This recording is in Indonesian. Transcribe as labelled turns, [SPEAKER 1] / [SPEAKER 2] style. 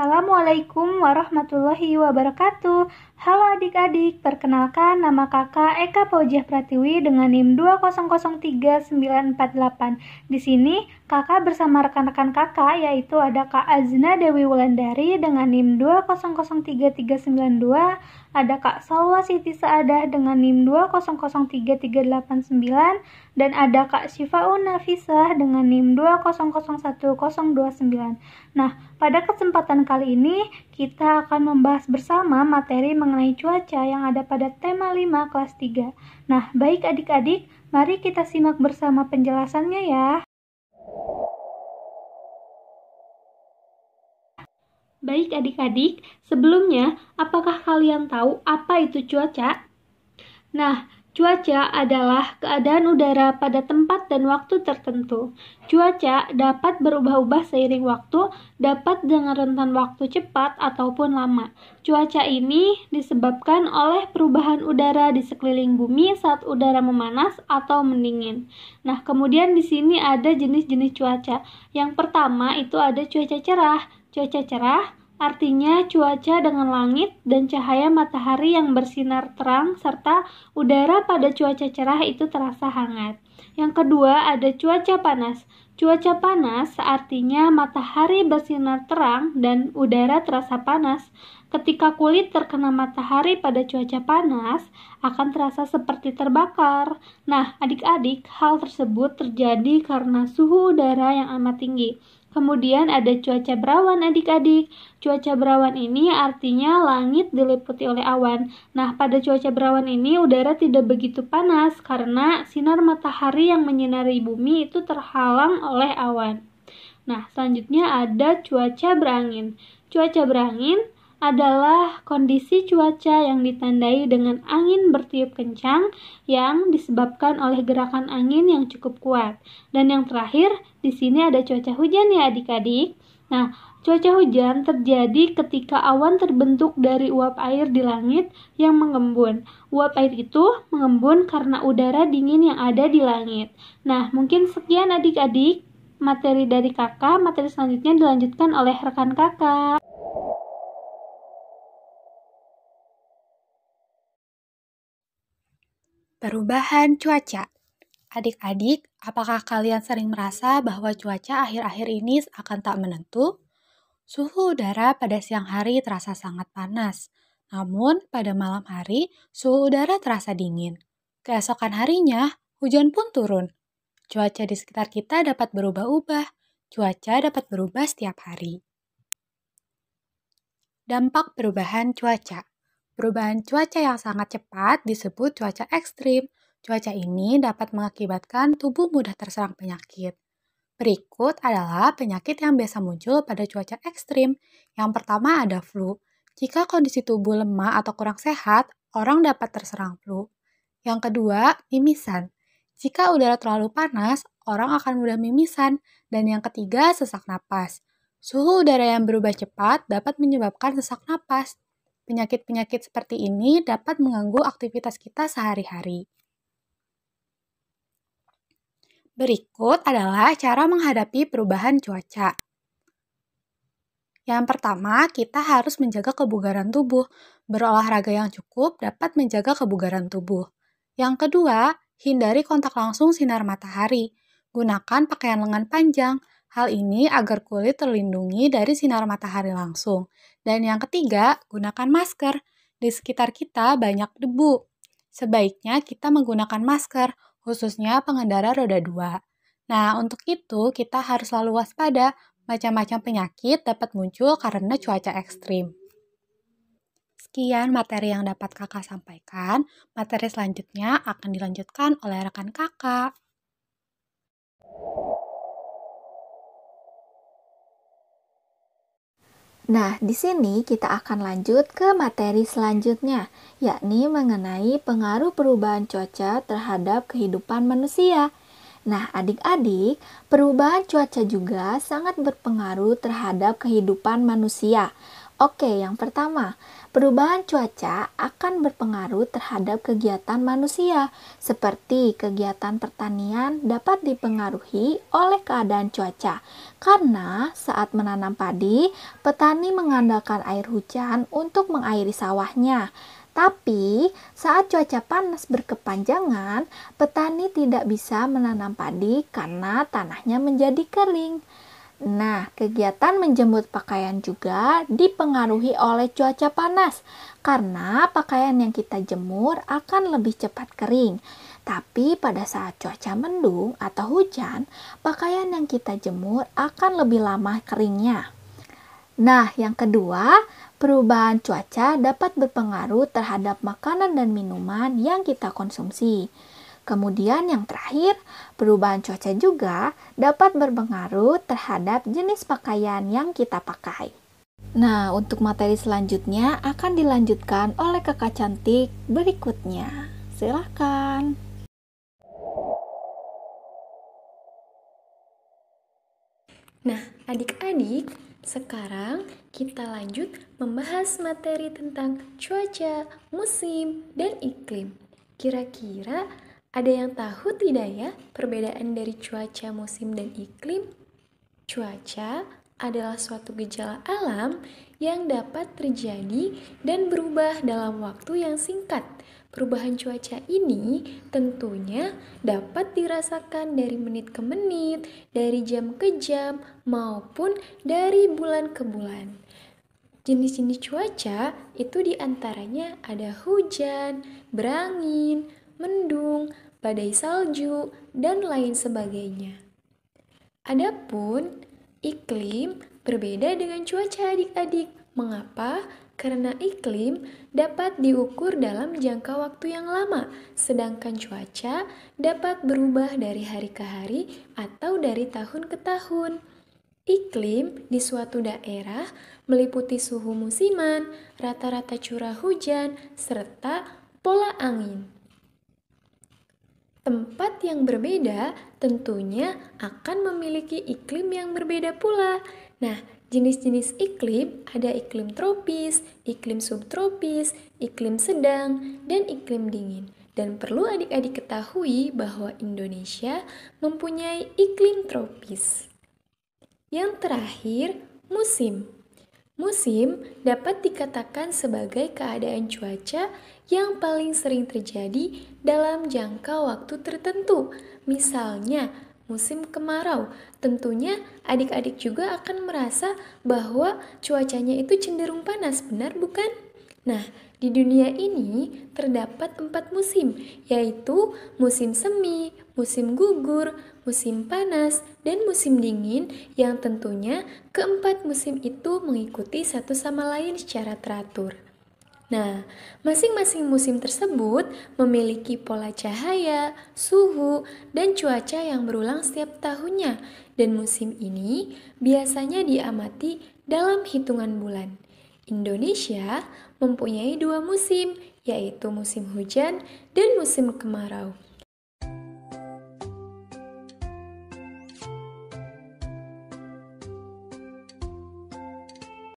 [SPEAKER 1] Assalamualaikum warahmatullahi wabarakatuh. Halo adik-adik, perkenalkan nama kakak Eka Paujiah Pratiwi dengan NIM 2003948. Di sini kakak bersama rekan-rekan kakak yaitu ada Kak Azna Dewi Wulandari dengan NIM 2003392, ada Kak Salwa Siti Saadah dengan NIM 2003389, dan ada Kak Syifaun Nafisah dengan NIM 2001029. Nah, pada kesempatan kali ini kita akan membahas bersama materi mengenai cuaca yang ada pada tema 5 kelas 3. Nah, baik adik-adik, mari kita simak bersama penjelasannya ya. Baik adik-adik, sebelumnya apakah kalian tahu apa itu cuaca? Nah, cuaca adalah keadaan udara pada tempat dan waktu tertentu. Cuaca dapat berubah-ubah seiring waktu, dapat dengan rentan waktu cepat ataupun lama. Cuaca ini disebabkan oleh perubahan udara di sekeliling bumi saat udara memanas atau mendingin. Nah, kemudian di sini ada jenis-jenis cuaca. Yang pertama itu ada cuaca cerah. Cuaca cerah artinya cuaca dengan langit dan cahaya matahari yang bersinar terang serta udara pada cuaca cerah itu terasa hangat. Yang kedua ada cuaca panas. Cuaca panas artinya matahari bersinar terang dan udara terasa panas. Ketika kulit terkena matahari pada cuaca panas, akan terasa seperti terbakar. Nah, adik-adik, hal tersebut terjadi karena suhu udara yang amat tinggi. Kemudian ada cuaca berawan adik-adik. Cuaca berawan ini artinya langit diliputi oleh awan. Nah, pada cuaca berawan ini udara tidak begitu panas karena sinar matahari yang menyinari bumi itu terhalang oleh awan. Nah, selanjutnya ada cuaca berangin. Cuaca berangin adalah kondisi cuaca yang ditandai dengan angin bertiup kencang yang disebabkan oleh gerakan angin yang cukup kuat. Dan yang terakhir, di sini ada cuaca hujan ya adik-adik. Nah, cuaca hujan terjadi ketika awan terbentuk dari uap air di langit yang mengembun. Uap air itu mengembun karena udara dingin yang ada di langit. Nah, mungkin sekian adik-adik materi dari kakak. Materi selanjutnya dilanjutkan oleh rekan kakak.
[SPEAKER 2] Perubahan cuaca. Adik-adik, apakah kalian sering merasa bahwa cuaca akhir-akhir ini akan tak menentu? Suhu udara pada siang hari terasa sangat panas, namun pada malam hari suhu udara terasa dingin. Keesokan harinya, hujan pun turun. Cuaca di sekitar kita dapat berubah-ubah. Cuaca dapat berubah setiap hari. Dampak perubahan cuaca. Perubahan cuaca yang sangat cepat disebut cuaca ekstrim. Cuaca ini dapat mengakibatkan tubuh mudah terserang penyakit. Berikut adalah penyakit yang biasa muncul pada cuaca ekstrim. Yang pertama ada flu. Jika kondisi tubuh lemah atau kurang sehat, orang dapat terserang flu. Yang kedua, mimisan. Jika udara terlalu panas, orang akan mudah mimisan. Dan yang ketiga, sesak napas. Suhu udara yang berubah cepat dapat menyebabkan sesak napas. Penyakit-penyakit seperti ini dapat mengganggu aktivitas kita sehari-hari. Berikut adalah cara menghadapi perubahan cuaca. Yang pertama, kita harus menjaga kebugaran tubuh. Berolahraga yang cukup dapat menjaga kebugaran tubuh. Yang kedua, hindari kontak langsung sinar matahari. Gunakan pakaian lengan panjang. Hal ini agar kulit terlindungi dari sinar matahari langsung. Dan yang ketiga, gunakan masker. Di sekitar kita banyak debu. Sebaiknya kita menggunakan masker, khususnya pengendara roda 2. Nah, untuk itu kita harus selalu waspada. Macam-macam penyakit dapat muncul karena cuaca ekstrim. Sekian materi yang dapat kakak sampaikan. Materi selanjutnya akan dilanjutkan oleh rekan kakak.
[SPEAKER 3] Nah, di sini kita akan lanjut ke materi selanjutnya, yakni mengenai pengaruh perubahan cuaca terhadap kehidupan manusia. Nah, adik-adik, perubahan cuaca juga sangat berpengaruh terhadap kehidupan manusia. Oke, yang pertama, perubahan cuaca akan berpengaruh terhadap kegiatan manusia, seperti kegiatan pertanian dapat dipengaruhi oleh keadaan cuaca. Karena saat menanam padi, petani mengandalkan air hujan untuk mengairi sawahnya. Tapi saat cuaca panas berkepanjangan, petani tidak bisa menanam padi karena tanahnya menjadi kering. Nah, kegiatan menjemur pakaian juga dipengaruhi oleh cuaca panas, karena pakaian yang kita jemur akan lebih cepat kering. Tapi pada saat cuaca mendung atau hujan, pakaian yang kita jemur akan lebih lama keringnya. Nah, yang kedua, perubahan cuaca dapat berpengaruh terhadap makanan dan minuman yang kita konsumsi. Kemudian yang terakhir, perubahan cuaca juga dapat berpengaruh terhadap jenis pakaian yang kita pakai. Nah, untuk materi selanjutnya akan dilanjutkan oleh kakak cantik berikutnya. Silakan.
[SPEAKER 4] Nah, adik-adik, sekarang kita lanjut membahas materi tentang cuaca, musim, dan iklim. Kira-kira ada yang tahu tidak ya perbedaan dari cuaca, musim, dan iklim? Cuaca adalah suatu gejala alam yang dapat terjadi dan berubah dalam waktu yang singkat. Perubahan cuaca ini tentunya dapat dirasakan dari menit ke menit, dari jam ke jam, maupun dari bulan ke bulan. Jenis-jenis cuaca itu diantaranya ada hujan, berangin, mendung, badai salju, dan lain sebagainya. Adapun iklim berbeda dengan cuaca adik-adik. Mengapa? Karena iklim dapat diukur dalam jangka waktu yang lama, sedangkan cuaca dapat berubah dari hari ke hari atau dari tahun ke tahun. Iklim di suatu daerah meliputi suhu musiman, rata-rata curah hujan, serta pola angin. Tempat yang berbeda tentunya akan memiliki iklim yang berbeda pula. Nah, jenis-jenis iklim ada iklim tropis, iklim subtropis, iklim sedang, dan iklim dingin. Dan perlu adik-adik ketahui bahwa Indonesia mempunyai iklim tropis. Yang terakhir, musim. Musim dapat dikatakan sebagai keadaan cuaca yang paling sering terjadi dalam jangka waktu tertentu. Misalnya, musim kemarau. Tentunya adik-adik juga akan merasa bahwa cuacanya itu cenderung panas, benar bukan? Nah, di dunia ini terdapat 4 musim, yaitu musim semi, musim gugur, musim panas, dan musim dingin yang tentunya keempat musim itu mengikuti satu sama lain secara teratur. Nah, masing-masing musim tersebut memiliki pola cahaya, suhu, dan cuaca yang berulang setiap tahunnya, dan musim ini biasanya diamati dalam hitungan bulan. Indonesia mempunyai 2 musim, yaitu musim hujan dan musim kemarau.